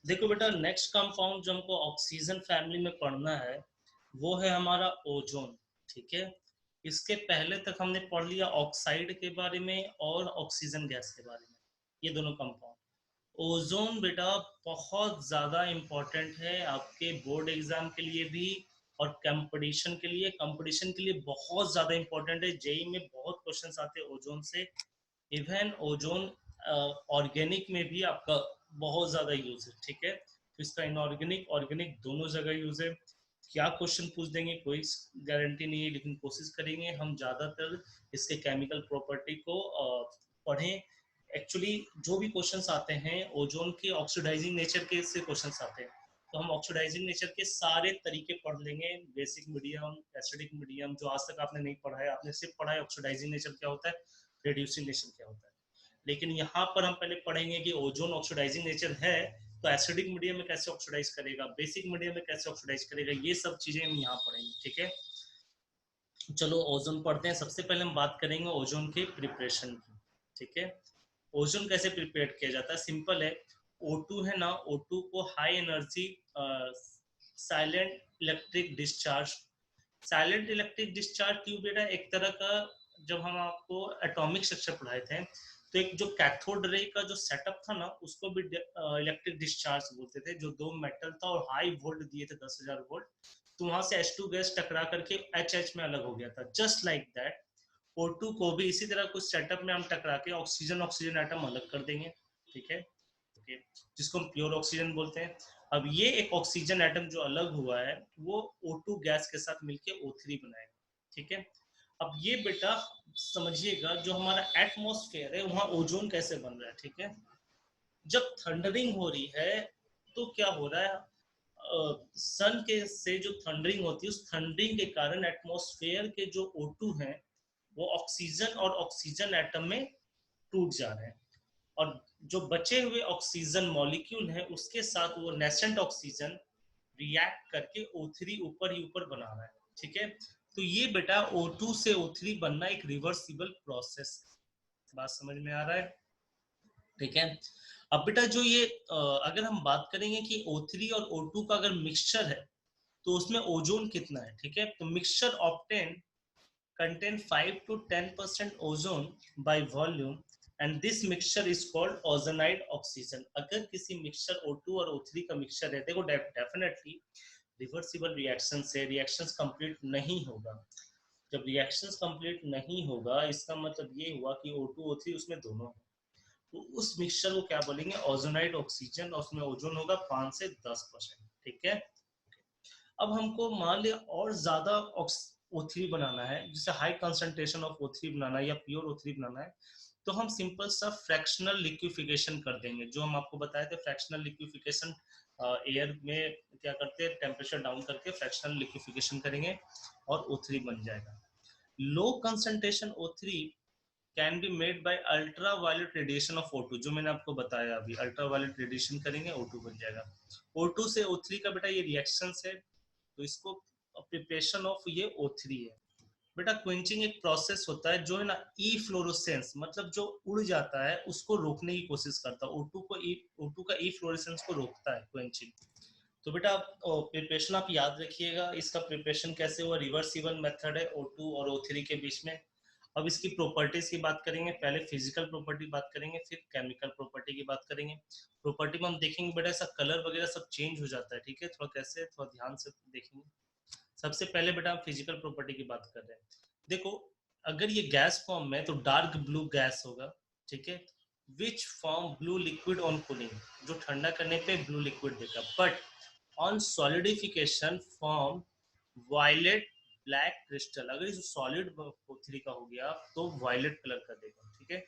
देखो बेटा, next compound जो हमको ऑक्सीजन फैमिली में पढ़ना है वो है हमारा ओजोन। ठीक है, इसके पहले तक हमने पढ़ लिया ऑक्साइड के बारे में और ऑक्सीजन गैस के बारे में, ये दोनों कंपाउंड। ओजोन बेटा बहुत ज़्यादा इम्पोर्टेंट है आपके बोर्ड एग्जाम के लिए भी, और कंपटीशन के लिए बहुत ज़्यादा इम्पोर्टेंट है। जेई में बहुत क्वेश्चंस आते हैं ओजोन से। इवन ओजोन ऑर्गेनिक में भी आपका बहुत ज़्यादा यूज है। ठीक है, तो इसका इनऑर्गेनिक ऑर्गेनिक दोनों जगह यूज है। क्या क्वेश्चन पूछ देंगे कोई गारंटी नहीं है, लेकिन कोशिश करेंगे हम ज़्यादातर इसके केमिकल प्रॉपर्टी को पढ़ें। एक्चुअली जो भी क्वेश्चंस आते हैं ओजोन के ऑक्सीडाइजिंग नेचर के से क्वेश्चंस आते हैं, तो हम ऑक्सीडाइजिंग नेचर के सारे तरीके पढ़ लेंगे। बेसिक मीडियम, एसिडिक मीडियम, जो आज तक आपने नहीं पढ़ा है, आपने सिर्फ पढ़ा है ऑक्सीडाइजिंग नेचर क्या होता है, रिड्यूसिंग नेचर क्या होता है। लेकिन यहाँ पर हम पहले पढ़ेंगे कि ओजोन ऑक्सीडाइजिंग नेचर है तो एसिडिक मीडियम में कैसे ऑक्सीडाइज करेगा, बेसिक मीडियम में कैसे ऑक्सीडाइज करेगा, ये सब चीजें हम यहाँ पढ़ेंगे। ठीक है, चलो ओजोन पढ़ते हैं। सबसे पहले हम बात करेंगे ओजोन के प्रिपरेशन की। ठीक है, ओजोन कैसे प्रिपेयर किया जाता है, सिंपल है। O2 है ना, O2 को high energy silent electric discharge. Silent electric discharge tube बेटा एक तरह का, जब हम आपको एटॉमिक स्ट्रक्चर पढ़ाए थे तो एक जो कैथोड रे का जो सेटअप था ना उसको भी इलेक्ट्रिक डिस्चार्ज बोलते थे। जो दो मेटल था और हाई वोल्ट दिए थे 10,000 वोल्ट, तो वहां से H2 गैस टकरा करके H में अलग हो गया था। जस्ट लाइक दैट O2 को भी इसी तरह कुछ सेटअप में हम टकरा के ऑक्सीजन ऑक्सीजन एटम अलग कर देंगे। ठीक है, ओके, जिसको हम प्योर ऑक्सीजन बोलते हैं। अब ये एक ऑक्सीजन एटम जो अलग हुआ है वो O2 गैस के साथ मिलके O3 बनाएगा। ठीक है, अब ये बेटा समझिएगा, जो हमारा एटमॉस्फेयर है वहां ओजोन कैसे बन रहा है। ठीक है, जब थंडरिंग हो रही है तो क्या हो रहा है, सन के से जो थंडरिंग होती है उस थंडरिंग के कारण एटमॉस्फेयर के जो O2 हैं वो ऑक्सीजन और ऑक्सीजन एटम में टूट जा रहे हैं, और जो बचे हुए ऑक्सीजन मॉलिक्यूल है उसके साथ वो नेसेंट ऑक्सीजन रिएक्ट करके O3 ऊपर ही ऊपर बना रहा है। ठीक है, तो ये बेटा O2 से O3 बनना एक रिवर्सिबल प्रोसेस है। बात समझ में आ रहा है? ठीक है, अब बेटा जो ये अगर हम बात करेंगे कि O3 और O2 का अगर मिक्सचर है तो उसमें ओजोन कितना है। ठीक है, तो mixture obtain contain 5 to 10% ozone by volume and this mixture is called ozonide oxygen। अगर किसी मिक्सचर O2 और O3 का मिक्सचर है, देखो डेफिनेटली रिवर्सिबल रिएक्शन से रिएक्शंस कंप्लीट नहीं होगा। जब रिएक्शंस कंप्लीट नहीं होगा इसका मतलब ये हुआ कि O2 O3 उसमें दोनों है, तो उस मिक्सचर को क्या बोलेंगे, ओजोनाइड ऑक्सीजन, और उसमें ओजोन होगा 5 से 10%। ठीक है, अब हमको मान लिया और ज्यादा O3 बनाना है, जैसे हाई कंसंट्रेशन ऑफ O3 बनाना है या प्योर O3 बनाना है, तो हम सिंपल सा फ्रैक्शनल लिक्विफिकेशन कर देंगे। जो हम आपको बताए थे फ्रैक्शनल लिक्विफिकेशन, एयर में क्या करते हैं, टेम्परेचर डाउन करके फ्रैक्शनल लिक्विफिकेशन करेंगे और O3 बन जाएगा। Low concentration O3 can be made by ultra violet radiation of O2, जो मैंने आपको बताया अभी, अल्ट्रा वायलेट रेडिएशन करेंगे O2 बन जाएगा। O2 से O3 का बेटा ये रिएक्शन है, तो इसको प्रिपरेशन ऑफ ये O3 है। बेटा क्विंचिंग एक प्रोसेस होता है जो है ना ई फ्लोरोसेंस, मतलब जो उड़ जाता है उसको रोकने की कोशिश करता है। O2 का ई फ्लोरोसेंस को रोकता है क्विंचिंग। तो बेटा प्रिपरेशन आप याद रखिएगा, इसका प्रिपरेशन कैसे हुआ, रिवर्सिबल मेथड है O2 और O3 के बीच में। अब इसकी प्रॉपर्टीज की बात करेंगे, पहले फिजिकल प्रॉपर्टी बात करेंगे फिर केमिकल प्रॉपर्टी की बात करेंगे। प्रॉपर्टी में हम देखेंगे बेटा ऐसा कलर वगैरह सब चेंज हो जाता है। ठीक है, थोड़ा कैसे, थोड़ा ध्यान से देखेंगे। सबसे पहले बेटा हम फिजिकल प्रॉपर्टी की बात कर रहे हैं। देखो, अगर ये गैस फॉर्म में तो डार्क ब्लू गैस होगा। ठीक है, which form blue liquid on cooling, जो ठंडा करने पे ब्लू लिक्विड देगा, but on solidification form violet black crystal. अगर इस सॉलिड O3 का हो गया तो वायलेट कलर का देगा। ठीक है,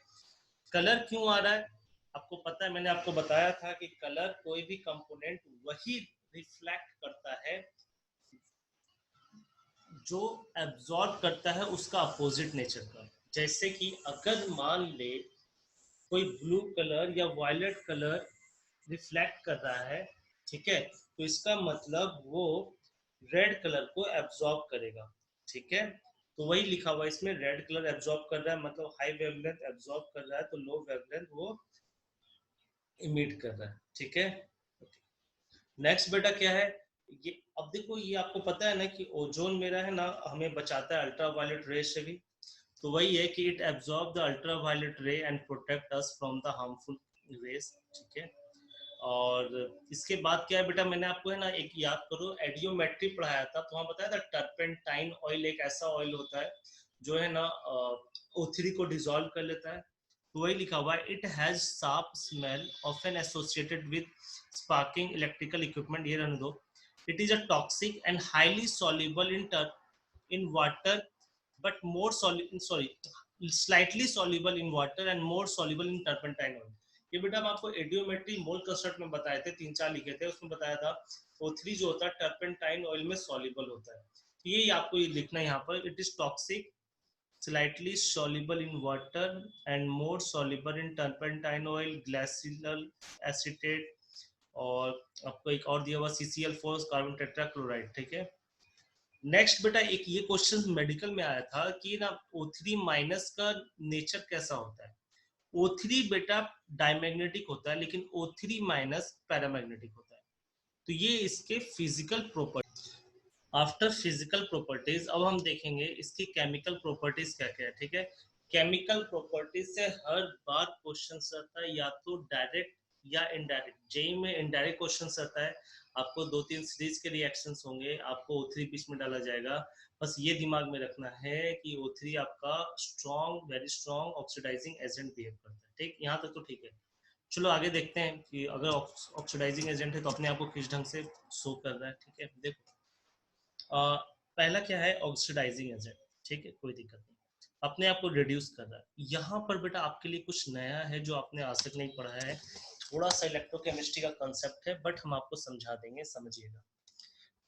कलर क्यों आ रहा है आपको पता है, मैंने आपको बताया था कि कलर कोई भी कंपोनेंट वही रिफ्लेक्ट करता है जो एब्जॉर्ब करता है उसका अपोजिट नेचर का। जैसे कि अगर मान ले कोई ब्लू कलर या वायलेट कलर रिफ्लेक्ट कर रहा है, ठीक है, तो इसका मतलब वो रेड कलर को एब्जॉर्ब करेगा। ठीक है, तो वही लिखा हुआ इसमें, रेड कलर एब्जॉर्ब कर रहा है मतलब हाई वेवलेंथ एब्जॉर्ब कर रहा है, तो लो वेवलेंथ वो इमिट कर रहा है। ठीक है, नेक्स्ट बेटा क्या है, ये अब देखो ये आपको पता है ना कि ओजोन मेरा है ना हमें बचाता है अल्ट्रावायलेट रे से भी। तो वही है कि इट एब्जॉर्ब द अल्ट्रावायलेट रे and protect us from the harmful rays, ठीक है। और इसके बाद क्या है बेटा, मैंने आपको है ना एक याद करो एडियोमेट्री पढ़ाया था, तो वहाँ बताया था टर्पेंटाइन ऑयल एक ऐसा ऑयल होता है जो है ना O3 को डिसॉल्व कर लेता है। तो वही लिखा हुआ है, it has sharp smell often associated with sparking electrical equipment, ये रहने दो। It is a toxic and highly soluble in water but more solid, sorry, slightly soluble in water and more soluble in turpentine oil। ये बेटा हम आपको एडियोमेट्री मोल construct में बताए थे, 3-4 लिखे थे, उसमें बताया था O3 जो होता है टर्पेंटाइन ऑयल में सॉल्युबल होता है। तो ये आपको ये लिखना है यहाँ पर, it is toxic, slightly soluble in water and more soluble in turpentine oil, glacial acetate, और आपको एक और दिया हुआ CCl4 कार्बन टेट्राक्लोराइड, ठीक है। नेक्स्ट बेटा एक ये क्वेश्चन मेडिकल में आया था कि ना O3 माइनस का नेचर कैसा होता है। O3 बेटा डायमैग्नेटिक होता है, लेकिन O3 माइनस पैरामैग्नेटिक होता है। तो ये इसके physical property. After physical properties अब हम देखेंगे इसकी केमिकल प्रॉपर्टीज क्या क्या है, ठीक है। केमिकल प्रॉपर्टीज से हर बार क्वेश्चन आता है, या तो डायरेक्ट या इनडायरेक्ट। जेई में इनडायरेक्ट क्वेश्चन आता है, आपको 2-3 सीरीज के रिएक्शंस होंगे, आपको O3 बीच में डाला जाएगा। बस ये दिमाग में रखना है कि O3 आपका strong, very strong oxidising agent behave करता है, ठीक। यहाँ तक तो ठीक है। चलो आगे देखते हैं कि अगर ऑक्सीडाइजिंग एजेंट है तो अपने आप को किस ढंग से शो कर रहा है, ठीक है। देखो पहला क्या है, ऑक्सीडाइजिंग एजेंट, ठीक है, कोई दिक्कत नहीं, अपने आप को रिड्यूस कर रहा है। यहाँ पर बेटा आपके लिए कुछ नया है जो आपने आज तक नहीं पढ़ा है, थोड़ा सा इलेक्ट्रोकेमिस्ट्री का कंसेप्ट है, बट हम आपको समझा देंगे, समझिएगा।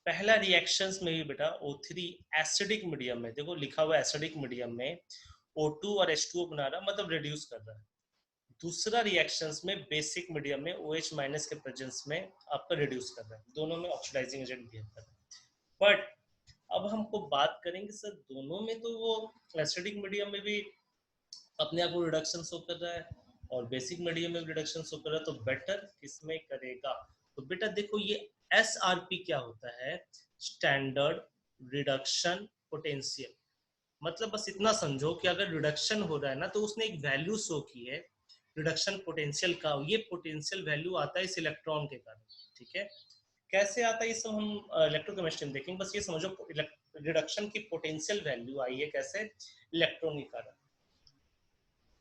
पहला रिएक्शंस में भी बेटा O3 एसिडिक मीडियम में, देखो लिखा हुआ एसिडिक मीडियम में O2 और H2O बना रहा, मतलब रिड्यूस कर रहा है। दूसरा रिएक्शंस में बेसिक मीडियम में OH माइनस के प्रेजेंस में आपका रिड्यूस कर रहा है, दोनों में ऑक्सीडाइजिंग एजेंट बिहेव कर रहा है। बट अब हमको बात करेंगे सर, दोनों में तो वो एसिडिक मीडियम में भी अपने आप को रिडक्शन शो कर रहा है और बेसिक मीडियम में रिडक्शन शो कर रहा है, तो बेटर किसमें करेगा। तो बेटा देखो ये SRP क्या होता है, स्टैंडर्ड रिडक्शन पोटेंशियल। मतलब बस इतना समझो कि अगर रिडक्शन हो रहा है ना, तो उसने एक वैल्यू शो की है रिडक्शन पोटेंशियल का, ये पोटेंशियल वैल्यू आता है इस इलेक्ट्रॉन के कारण, ठीक है। कैसे आता है ये सब हम इलेक्ट्रोकेमिस्ट्री में देखेंगे, बस ये समझो रिडक्शन की पोटेंशियल वैल्यू आई है कैसे, इलेक्ट्रॉन के कारण।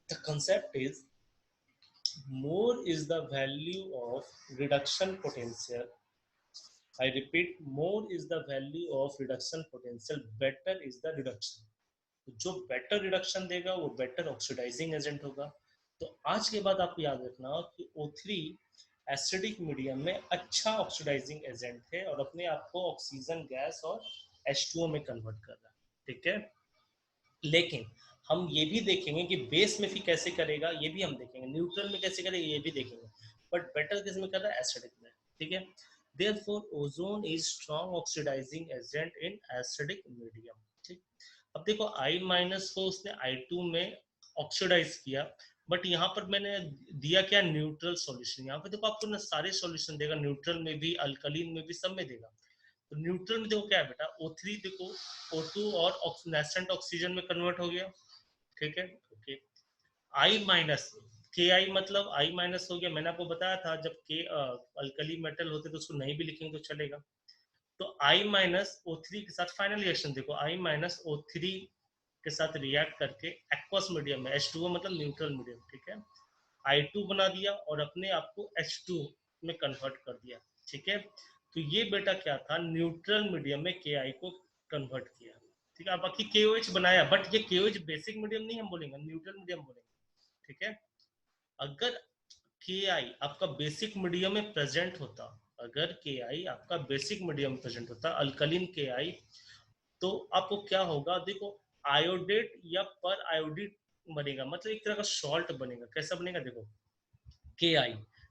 The concept is more is the value of reduction potential, I repeat, more is the value of reduction potential, better is the reduction। जो बेटर रिडक्शन देगा वो बेटर ऑक्सीडाइजिंग एजेंट होगा। तो आज के बाद आपको याद रखना कि O3 एसिडिक मीडियम में अच्छा ऑक्सीडाइजिंग एजेंट है और अपने आप को ऑक्सीजन गैस और H2O में कन्वर्ट कर रहा है, ठीक है। लेकिन हम ये भी देखेंगे कि बेस में भी कैसे करेगा, ये भी हम देखेंगे, न्यूट्रल में कैसे करेगा ये भी देखेंगे, बट बेटर किस में कर रहा है, एसिडिक में, ठीक है। Therefore, ozone is strong oxidizing agent in acidic medium, ठीक। अब देखो I माइनस को उसने I2 में ऑक्सीडाइज किया, बट यहाँ पर मैंने दिया क्या, न्यूट्रल सॉल्यूशन। यहाँ पे देखो आपको ना सारे सॉल्यूशन देगा, न्यूट्रल में भी, अल्कलीन में भी, सब में देगा। तो न्यूट्रल में देखो क्या है बेटा, O3 देखो O2 और नेसेंट ऑक्सीजन में कन्वर्ट हो गया, ठीक है, ओके। I माइनस के आई मतलब I माइनस हो गया, मैंने आपको बताया था जब के अल्कली मेटल होते तो उसको नहीं भी लिखेंगे तो चलेगा। तो I माइनस O3 के साथ फाइनल रिएक्शन देखो, I माइनस O3 के साथ रिएक्ट करके एक्वस मीडियम में H2O मतलब न्यूट्रल मीडियम, ठीक है, I2 बना दिया और अपने आप को H2 में कन्वर्ट कर दिया, ठीक है। तो ये बेटा क्या था, न्यूट्रल मीडियम में Ki को कन्वर्ट किया, ठीक है। बाकी KOH बनाया, बट ये KOH बेसिक मीडियम नहीं हम बोलेंगे, न्यूट्रल मीडियम बोलेंगे, ठीक है। अगर Ki आपका बेसिक मीडियम में प्रेजेंट होता, अगर Ki आपका बेसिक मीडियम में प्रेजेंट होता, अल्कलीन Ki, तो आपको क्या होगा, देखो आयोडेट या पर आयोडेट बनेगा, मतलब एक तरह का सॉल्ट बनेगा। कैसा बनेगा देखो, Ki,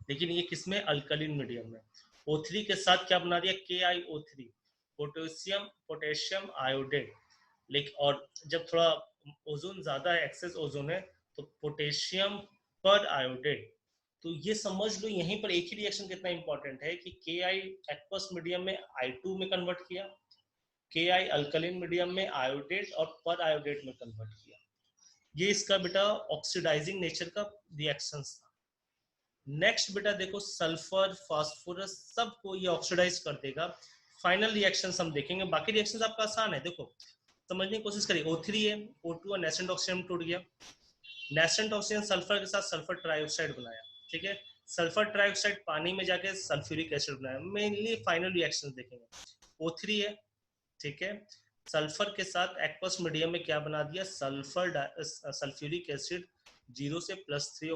लेकिन ये किसमें, अल्कलीन मीडियम में। O3 के साथ क्या बना दिया, KiO3, पोटेशियम पोटेशियम आयोडेट। लेकिन और जब थोड़ा ओजोन ज्यादा है, एक्सेस ओजोन है, तो पोटेशियम पर आयोडेट, तो ये समझ लो यहीं पर एक ही रिएक्शन कितना इंपॉर्टेंट है कि के आई एक्वस मीडियम में I2 में कन्वर्ट किया, के आई अल्कलिन मीडियम में आयोडेट और पर आयोडेट में कन्वर्ट किया। ये इसका बेटा ऑक्सीडाइजिंग नेचर का रिएक्शन था। नेक्स्ट बेटा देखो सल्फर फास्फोरस सबको ये ऑक्सीडाइज कर देगा। फाइनल रिएक्शंस हम देखेंगे, बाकी रिएक्शंस आपका आसान है, देखो समझने की कोशिश करिए। O3 है, O2 और नेसेंट ऑक्सीजन टूट गया, नेसेंट ऑक्सीजन सल्फर के साथ सल्फर ट्राइऑक्साइड बनाया, ठीक है, सल्फर ट्राइऑक्साइड पानी में जाके सल्फ्यूरिक एसिड बनाया। मेनली फाइनल रिएक्शंस देखेंगे। O3 है, ठीक है, सल्फर के साथ एक्वस मीडियम में क्या बना दिया, सल्फ्यूरिक एसिड 0 से +6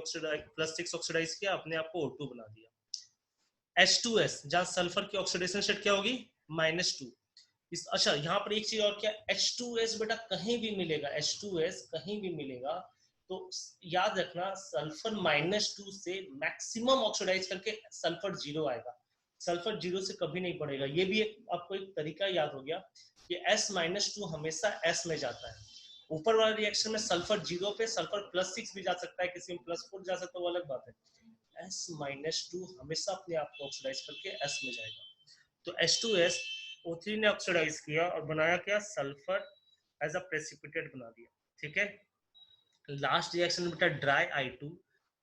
ऑक्सीडाइज किया, अपने आप को O2 बना दिया। H2S जहां सल्फर की ऑक्सीडेशन स्टेट क्या होगी, -2। अच्छा यहाँ पर एक चीज और, क्या H2S बेटा कहीं भी मिलेगा, H2S कहीं भी मिलेगा तो याद रखना सल्फर -2 से मैक्सिमम ऑक्सीडाइज करके सल्फर 0 आएगा, सल्फर 0 से कभी नहीं बढ़ेगा। ये भी आपको एक तरीका याद हो गया कि S-2 हमेशा S में जाता है। ऊपर वाला रिएक्शन में सल्फर 0 पे सल्फर +6 भी जा सकता है, किसी में +4 जा सकता है, वो अलग बात है। S-2 हमेशा अपने आप को ऑक्सीडाइज करके S में जाएगा। तो H2S O3 ने ऑक्सीडाइज किया और बनाया क्या, सल्फर एज अ प्रेसिपिटेट बना दिया, ठीक है। लास्ट रिएक्शन बेटा ड्राई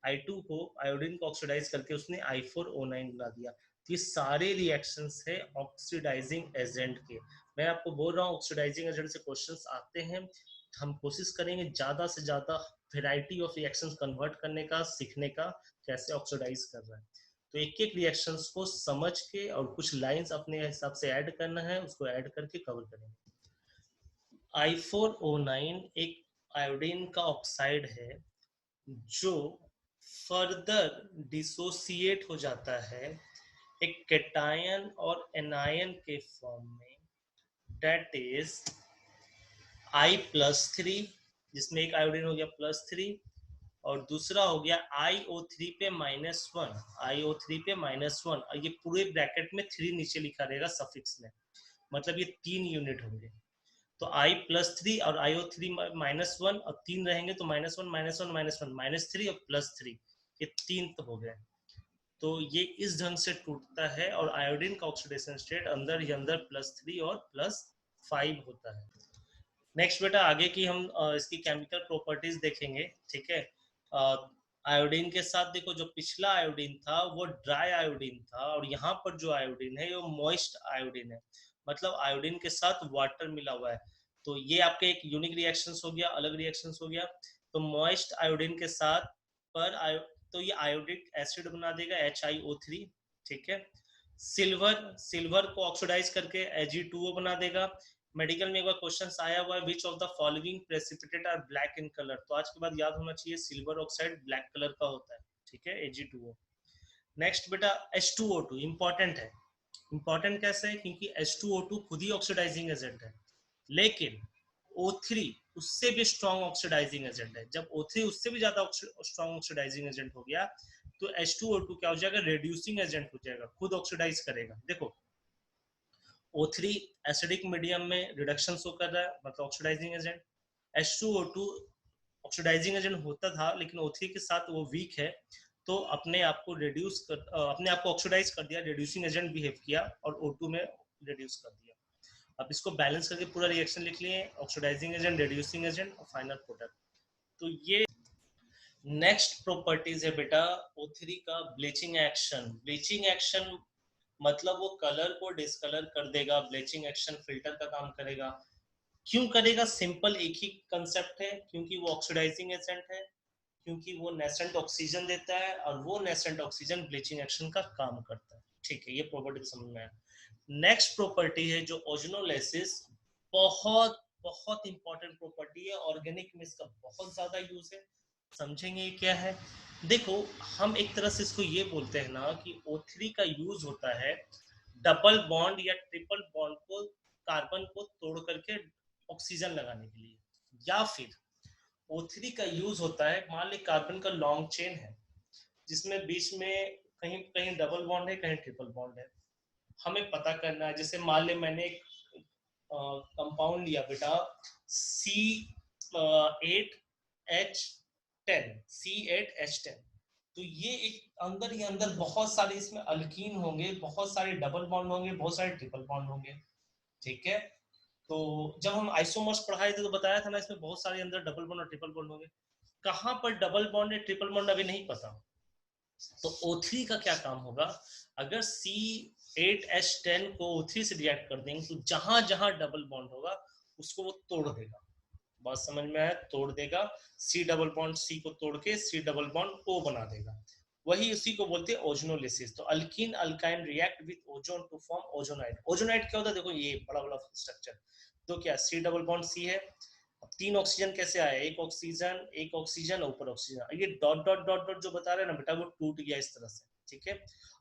I2 को आयोडीन को ऑक्सीडाइज करके उसने I4O9 बना दिया। तो ये सारे रिएक्शंस है ऑक्सीडाइजिंग एजेंट के। मैं आपको बोल रहा हूँ ऑक्सीडाइजिंग एजेंट से क्वेश्चंस आते हैं, हम कोशिश करेंगे ज्यादा से ज्यादा वेराइटी ऑफ रिएक्शंस कन्वर्ट करने का, सीखने का कैसे ऑक्सीडाइज कर रहा है। तो एक एक रिएक्शंस को समझ के और कुछ लाइंस अपने हिसाब से ऐड करना है, उसको ऐड करके कवर करेंगे। I4O9 एक आयोडीन का ऑक्साइड है जो फर्दर डिसोसिएट हो जाता है एक कैटायन और एनायन के फॉर्म में, दैट इज I+3, जिसमें एक आयोडीन हो गया +3 और दूसरा हो गया IO3 पे -1, IO3 पे -1, और ये पूरे ब्रैकेट में 3 नीचे लिखा रहेगा सफिक्स में, मतलब ये 3 यूनिट होंगे। तो I+3 और IO3 -1 और 3 रहेंगे तो -1 -1 -1 -3 और +3, ये 3 तो हो गए। तो ये इस ढंग से टूटता है और आयोडीन का ऑक्सीडेशन स्टेट अंदर ही अंदर +3 और +5 होता है। नेक्स्ट बेटा आगे की हम इसकी केमिकल प्रॉपर्टीज देखेंगे, ठीक है। आयोडीन के साथ देखो जो पिछला आयोडीन था वो ड्राई आयोडीन था और यहाँ पर जो आयोडीन है वो मॉइस्ट आयोडीन है, मतलब आयोडीन के साथ वाटर मिला हुआ है। तो ये आपके एक यूनिक रिएक्शंस हो गया, अलग रिएक्शंस हो गया। तो मॉइस्ट आयोडीन के साथ पर तो ये आयोडिक एसिड बना देगा HiO3, ठीक है। सिल्वर को ऑक्सीडाइज करके Ag2O बना देगा। मेडिकल में एक बार क्वेश्चन आया हुआ है which of the following precipitate are black in colour, तो आज के बाद याद होना चाहिए सिल्वर ऑक्साइड ब्लैक कलर का होता है, ठीक है, Ag2O। नेक्स्ट बेटा H2O2 इंपॉर्टेंट है। इंपॉर्टेंट कैसे है, क्योंकि H2O2 खुद ही ऑक्सीडाइजिंग एजेंट है, लेकिन O3 उससे भी स्ट्रॉन्ग ऑक्सीडाइजिंग एजेंट है। जब O3 उससे भी ज्यादा स्ट्रॉन्ग ऑक्सीडाइजिंग एजेंट हो गया तो H2O2 क्या हो जाएगा, रेड्यूसिंग एजेंट हो जाएगा, खुद ऑक्सीडाइज करेगा। देखो O3 एसिडिक मीडियम में रिडक्शन शो कर रहा है, मतलब oxidising agent. H2O2 oxidising agent होता था लेकिन O3 के साथ वो वीक है, तो अपने आप को अपने आप को ऑक्सीडाइज कर दिया, रिड्यूसिंग एजेंट बिहेव किया और O2 में रिड्यूस कर दिया। अब इसको बैलेंस करके पूरा रिएक्शन लिख लिए, ऑक्सीडाइजिंग एजेंट, रिड्यूसिंग एजेंट और फाइनल प्रोडक्ट। तो ये नेक्स्ट प्रॉपर्टीज है बेटा O3 का, ब्लीचिंग एक्शन। ब्लीचिंग एक्शन मतलब वो कलर को डिसकलर कर देगा, ब्लीचिंग एक्शन फिल्टर का काम करेगा। क्यों करेगा, सिंपल एक ही कंसेप्ट है, क्योंकि वो ऑक्सीडाइजिंग एजेंट है, क्योंकि वो नेसेंट ऑक्सीजन देता है और वो नेसेंट ऑक्सीजन ब्लीचिंग एक्शन का काम करता है, ठीक है। ये प्रॉपर्टी समझ में आया। नेक्स्ट प्रॉपर्टी है जो ओजोनोलाइसिस, बहुत बहुत इंपॉर्टेंट प्रॉपर्टी है, ऑर्गेनिक में इसका बहुत ज्यादा यूज है। समझेंगे क्या है, देखो हम एक तरह से इसको ये बोलते हैं ना कि O3 का यूज होता है डबल बॉन्ड या ट्रिपल बॉन्ड को, कार्बन को तोड़ करके ऑक्सीजन लगाने के लिए, या फिर O3 का यूज होता है, मान ली कार्बन का लॉन्ग चेन है जिसमें बीच में कहीं कहीं डबल बॉन्ड है कहीं ट्रिपल बॉन्ड है, हमें पता करना है। जैसे मान ले मैंने एक कंपाउंड लिया बेटा C8H10, C8H10, तो ये एक अंदर ही अंदर बहुत सारे इसमें अल्कीन होंगे, बहुत सारे डबल बॉन्ड होंगे, बहुत सारे ट्रिपल बॉन्ड होंगे, ठीक है। तो जब हम आइसोमर्स पढ़ाए थे तो बताया था ना इसमें बहुत सारे अंदर डबल बॉन्ड और ट्रिपल बॉन्ड होंगे। कहाँ पर डबल बॉन्ड है ट्रिपल बॉन्ड अभी नहीं पता। तो O3 का क्या काम होगा, अगर C8H10 को O3 से रिएक्ट कर देंगे तो जहां जहां डबल बॉन्ड होगा उसको वो तोड़ देगा। बात समझ में आया, तोड़ देगा। सी डबल बॉन्ड सी को तोड़ के सी डबल बॉन्ड ओ बना देगा। वही उसी को बोलते हैं ओजोनोलिसिस। तो alkene alkyne react with ozone to form ozonide. Ozonide क्या होता है, देखो ये बड़ा बड़ा स्ट्रक्चर। तो क्या सी डबल बॉन्ड सी है, अब 3 ऑक्सीजन कैसे आया, एक ऑक्सीजन ऊपर ऑक्सीजन, ये डॉट डॉट डॉट डॉट जो बता रहे हैं ना बेटा वो टूट गया इस तरह से, ठीक है।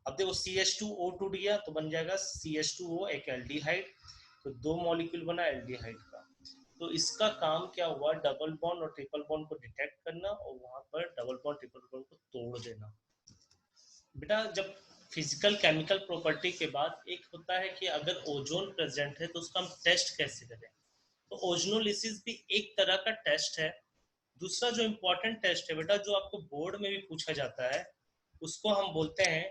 अब देखो CH2O टूट गया तो बन जाएगा CH2O एक एल्डिहाइड, तो 2 मॉलिक्यूल बना एल्डिहाइड का। तो इसका काम क्या हुआ, डबल बॉन्ड और ट्रिपल बॉन्ड को डिटेक्ट करना और वहां पर डबल बॉन्ड ट्रिपल बॉन्ड को तोड़ देना। बेटा जब फिजिकल केमिकल प्रॉपर्टी के बाद एक होता है कि अगर ओजोन प्रेजेंट है तो उसका हम टेस्ट कैसे करें। तो ओजोनोलिसिस भी एक तरह का टेस्ट है। दूसरा जो इम्पोर्टेंट टेस्ट है बेटा, जो आपको बोर्ड में भी पूछा जाता है, उसको हम बोलते हैं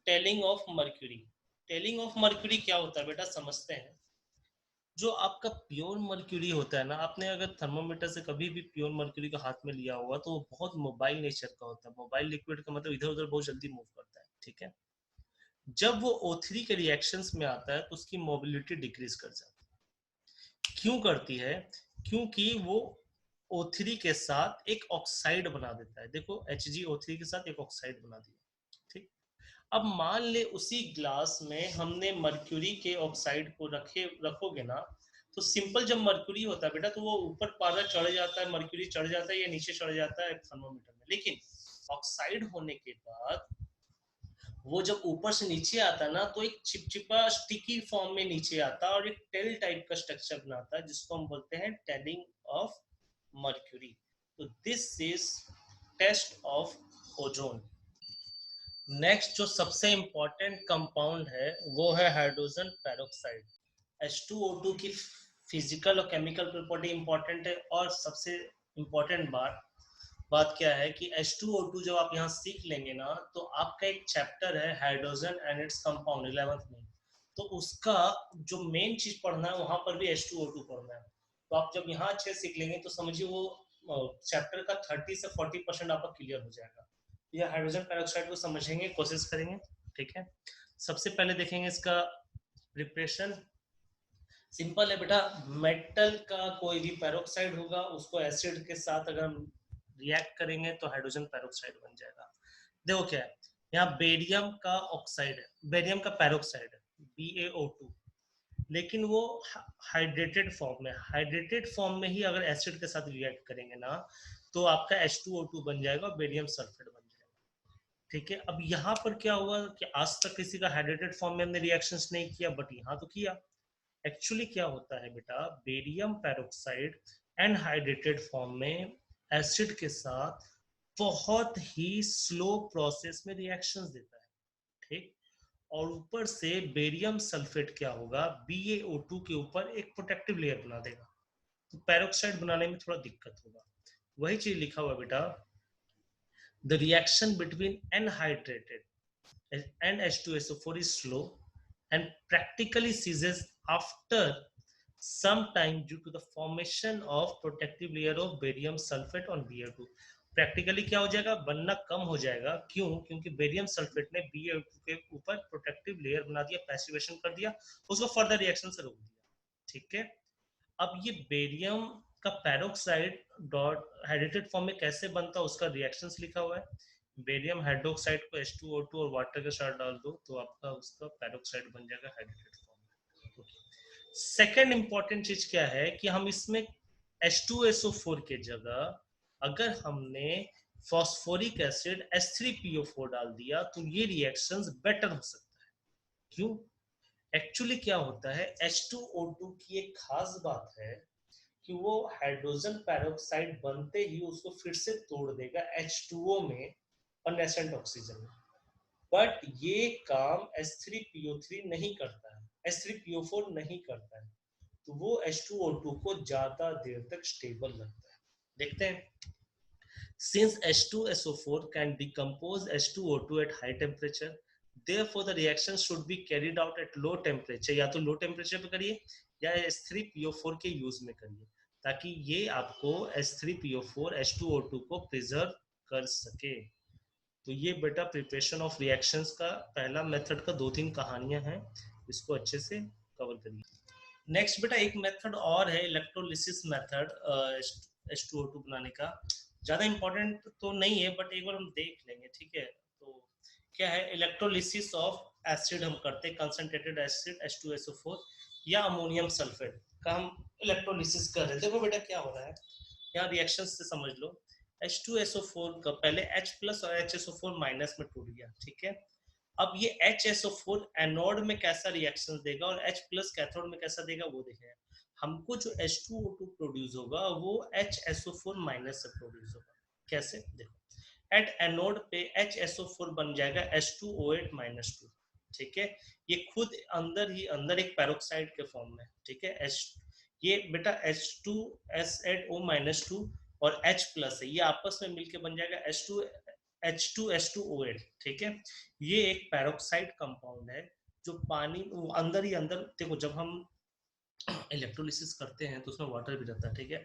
tailing of mercury. Telling of mercury क्या होता है बेटा, समझते हैं। जो आपका प्योर मर्क्यूरी होता है ना, आपने अगर थर्मोमीटर से कभी भी प्योर मर्क्यूरी का हाथ में लिया होगा तो वो बहुत मोबाइल नेचर का होता है। मोबाइल लिक्विड का मतलब इधर उधर बहुत जल्दी मूव करता है, ठीक है। जब वो O3 के रिएक्शंस में आता है तो उसकी मोबिलिटी डिक्रीज कर जाती है। क्यों करती है, क्योंकि वो O3 के साथ एक ऑक्साइड बना देता है। देखो HgO3 के साथ एक ऑक्साइड बना दिया, ठीक। अब मान ले उसी ग्लास में हमने मर्क्यूरी के ऑक्साइड को रखोगे ना, तो सिंपल जब मर्क्यूरी होता है बेटा तो वो ऊपर पारा चढ़ जाता है, मर्क्यूरी चढ़ जाता है या नीचे चढ़ जाता है थर्मोमीटर में। लेकिन ऑक्साइड होने के बाद वो जब ऊपर से नीचे आता है ना तो एक चिपचिपा स्टिकी फॉर्म में नीचे आता है और एक टेल टाइप का स्ट्रक्चर बनाता है जिसको हम बोलते हैं टेलिंग ऑफ मर्क्यूरी। तो this is test of ozone. Next जो सबसे इंपॉर्टेंट कंपाउंड है वो है हाइड्रोजन पेरोक्साइड। H2O2 की फिजिकल और केमिकल प्रॉपर्टी इंपॉर्टेंट है। और सबसे इंपॉर्टेंट बात क्या है कि H2O2 जब आप यहाँ सीख लेंगे ना तो आपका एक चैप्टर है hydrogen and its compound 11th में, तो उसका जो मेन चीज पढ़ना है वहां पर भी H2O2 पढ़ना है। तो आप जब यहाँ अच्छे सीख लेंगे तो समझिए वो चैप्टर का 30 से 40% आपका क्लियर हो जाएगा। यह हाइड्रोजन पेरोक्साइड को समझेंगे, कोशिश करेंगे, ठीक है। सबसे पहले देखेंगे इसका प्रिपरेशन। सिंपल है बेटा, मेटल का कोई भी पेरोक्साइड होगा उसको एसिड के साथ अगर हम रिएक्ट करेंगे तो हाइड्रोजन पेरोक्साइड बन जाएगा। देखो क्या है, यहाँ बेरियम का ऑक्साइड है, बेरियम का पेरोक्साइड है BaO2, लेकिन वो हाइड्रेटेड फॉर्म में, हाइड्रेटेड फॉर्म में ही अगर एसिड के साथ रिएक्ट करेंगे ना तो आपका H2O2 बन जाएगा, बेरियम सल्फेट बन जाएगा, ठीक है। अब यहाँ पर क्या हुआ कि आज तक किसी का हाइड्रेटेड फॉर्म में हमने रिएक्शंस नहीं किया, बट यहाँ तो किया। एक्चुअली क्या होता है बेटा, बेरियम पेरोक्साइड एनहाइड्रेटेड फॉर्म में एसिड के साथ बहुत ही स्लो प्रोसेस में रिएक्शंस देता है, ठीक। और ऊपर से बेरियम सल्फेट क्या होगा, BaO2 के ऊपर एक प्रोटेक्टिव लेयर बना देगा, तो पेरोक्साइड बनाने में थोड़ा दिक्कत होगा। वही चीज लिखा हुआ बेटा, the reaction between anhydrated NH2SO4 is slow and practically ceases after some time due to the formation of protective layer of barium sulfate on Ba2। Practically क्या हो जाएगा, बनना कम हो जाएगा। क्यों, क्योंकि बेरियम सल्फेट ने Ba2 के ऊपर प्रोटेक्टिव लेयर बना दिया, पैसिवेशन कर दिया, उसको फर्दर रिएक्शन से रोक दिया, ठीक है। अब ये बेरियम का पेरोक्साइड डॉट हाइड्रेटेड फॉर्म में कैसे बनता है उसका रिएक्शंस लिखा हुआ है। बेरियम हाइड्रोक्साइड को H2O2 और वाटर के साथ डाल दो तो आपका उसका पेरोक्साइड बन जाएगा हाइड्रेटेड फॉर्म में। सेकेंड इंपॉर्टेंट चीज क्या है कि हम इसमें H2SO4 के जगह अगर हमने फॉस्फोरिक एसिड H3PO4 डाल दिया तो ये रिएक्शंस बेटर हो सकता है। क्यों, एक्चुअली क्या होता है, H2O2 की एक खास बात है कि वो हाइड्रोजन पेरोक्साइड बनते ही उसको फिर से तोड़ देगा H2O में और नेसेंट ऑक्सीजन में। बट ये काम H3PO3 नहीं करता है, H3PO4 नहीं करता है, तो वो H2O2 को ज्यादा देर तक स्टेबल रखता है। देखते हैं Since H2SO4 can decompose H2O2 at high temperature, therefore the reaction should be carried out at low temperature. या तो low temperature पे करिए या H3PO4 के यूज में करिए, ताकि ये आपको H3PO4 H2O2 को प्रिजर्व कर सके। तो ये बेटा प्रिपरेशन ऑफ रिएक्शंस का पहला मेथड का 2-3 कहानियां हैं, इसको अच्छे से कवर करिए। नेक्स्ट बेटा एक मेथड और है इलेक्ट्रोलिसिस मेथड H2O2 बनाने का। ज़्यादा इम्पोर्टेंट तो नहीं है बट एक बार हम देख लेंगे, ठीक है। तो क्या है, इलेक्ट्रोलिसिस ऑफ एसिड हम करते हैं, कंसंट्रेटेड एसिड H2SO4 या अमोनियम सल्फेट का हम इलेक्ट्रोलिसिस कर रहे हैं। देखो बेटा क्या हो रहा है, यहाँ रिएक्शन से समझ लो। H2SO4 का पहले H प्लस और HSO4 माइनस में टूट गया, ठीक है। अब ये HSO4 एनोड में कैसा रिएक्शन देगा और H प्लस कैथोड में कैसा देगा वो देखेंगे। हमको जो H2O2 प्रोड्यूस होगा वो HSO4 माइनस से प्रोड्यूस होगा। कैसे, देखो एट एनोड पे HSO4 बन जाएगा H2O8 माइनस 2, ठीक है। ये खुद अंदर ही अंदर एक पैरोक्साइड के फॉर्म में, ठीक है। ये बेटा H2SO माइनस 2 और H प्लस है, ये आपस में मिलके बन जाएगा H2H2OH, ठीक है। ये एक पैरोक्साइड कंपाउंड है जो पानी अंदर ही अंदर, देखो जब हम इलेक्ट्रोलिसिस करते हैं तो उसमें वाटर भी रहता है, ठीक है।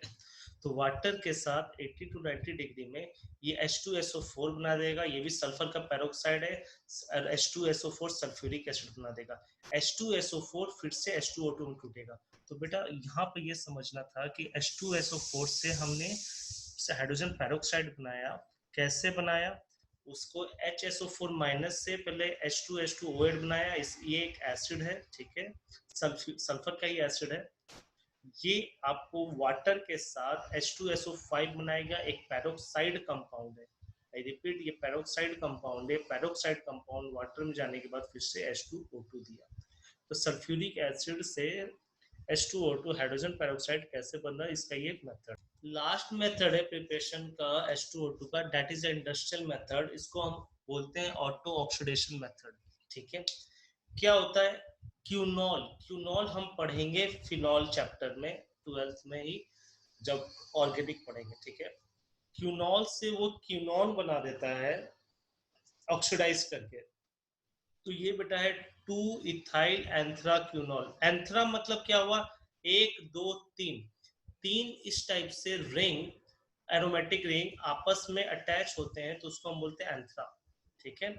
तो वाटर के साथ 80 to 90 डिग्री में ये H2SO4 बना देगा, ये भी सल्फर का पैरोक्साइड है, और H2SO4 सल्फ्यूरिक एसिड बना देगा। H2SO4 फिर से H2O2 में टूटेगा। तो बेटा यहाँ पे ये समझना था कि H2SO4 से हमने हाइड्रोजन पैरोक्साइड बनाया। कैसे बनाया, उसको HSO4 माइनस से पहले H2H2OH बनाया। ये एक एसिड है, ठीक है, सल्फर का ही एसिड है। ये आपको वाटर के साथ H2SO5 बनाएगा, एक पैरोक्साइड कंपाउंड है। आई रिपीट, ये पैरोक्साइड कंपाउंड है। पैरोक्साइड कंपाउंड वाटर में जाने के बाद फिर से H2O2 दिया। तो सल्फ्यूरिक एसिड से H2O2 हाइड्रोजन पैरोक्साइड कैसे बन रहा है, इसका ये मेथड। लास्ट मेथड है प्रिपरेशन का H2O2 का, दैट इज इंडस्ट्रियल मेथड। इसको हम बोलते हैं ऑटो ऑक्सीडेशन मेथड, ठीक है। क्या होता है, क्यूनॉल, क्यूनॉल हम पढ़ेंगे फिनॉल चैप्टर में 12th में ही, जब ऑर्गेनिक पढ़ेंगे, ठीक है। क्यूनॉल से वो क्यूनॉन बना देता है ऑक्सीडाइज करके। तो ये बेटा है 2 इथाइल एंथ्राक्यूनॉल। एंथ्रा मतलब क्या हुआ, 1 2 3, तीन इस टाइप से रिंग, एरोमेटिक रिंग आपस में अटैच होते हैं, तो उसको हम बोलते हैं एंथ्रा, ठीक है।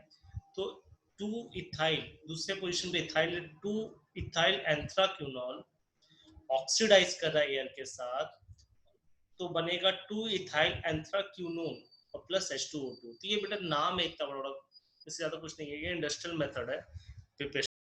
तो 2 इथाइल, दूसरे पोजीशन पे इथाइल, 2 इथाइल एंथ्राक्यूनॉल ऑक्सीडाइज कर रहा है एयर के साथ, तो बनेगा 2 इथाइल एंथ्राक्यूनोन और प्लस H2O2। तो ये बेटा नाम है इतना बड़ा, इससे ज्यादा कुछ नहीं है, ये इंडस्ट्रियल मेथड है प्रिपरेशन